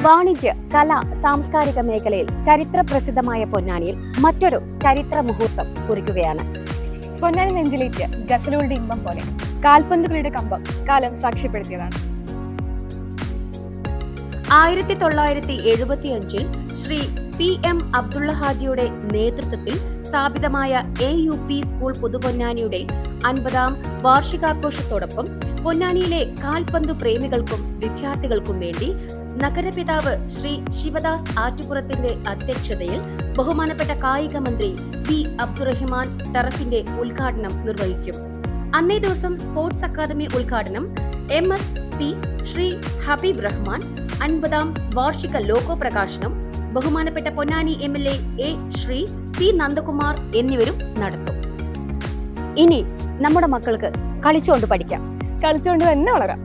വാണിജ്യ, കല, സാംസ്കാരിക മേഖലയിൽ ചരിത്ര പ്രസിദ്ധമായ പൊന്നാനിയിൽ മറ്റൊരു ചരിത്ര മുഹൂർത്തം കുറിക്കുകയാണ്. പൊന്നാനി നെഞ്ചിലേക്ക് ഗസലുകളുടെ ഇമ്പം പോലെ കാൽപന്തുകളുടെ കമ്പം കാലം സാക്ഷ്യപ്പെടുത്തിയതാണ്. 1975 ശ്രീ PM അബ്ദുള്ള ഹാജിയുടെ നേതൃത്വത്തിൽ സ്ഥാപിതമായ AUP സ്കൂൾ പുതുപൊന്നാനിയുടെ 50ാം വാർഷികാഘോഷത്തോടൊപ്പം പൊന്നാനിയിലെ കാൽപന്തു പ്രേമികൾക്കും വിദ്യാർത്ഥികൾക്കും വേണ്ടി നഗരപിതാവ് ശ്രീ ശിവദാസ് ആറ്റുപുറത്തിന്റെ അധ്യക്ഷതയിൽ ബഹുമാനപ്പെട്ട കായിക മന്ത്രി പി അബ്ദുറഹിമാൻ ടറഫിന്റെ ഉദ്ഘാടനം നിർവഹിക്കും. അന്നേ ദിവസം സ്പോർട്സ് അക്കാദമി ഉദ്ഘാടനം MSP ശ്രീ ഹബീബ് റഹ്മാൻ, 50ാം വാർഷിക ലോഗോ പ്രകാശനം ബഹുമാനപ്പെട്ട Ponnani MLA A Shri P Nandakumar എന്നിവരും നടത്തും. ഇനി നമ്മുടെ മക്കൾക്ക് കളിച്ചുകൊണ്ട് പഠിക്കാം, കളിച്ചുകൊണ്ട് തന്നെ വളരാം.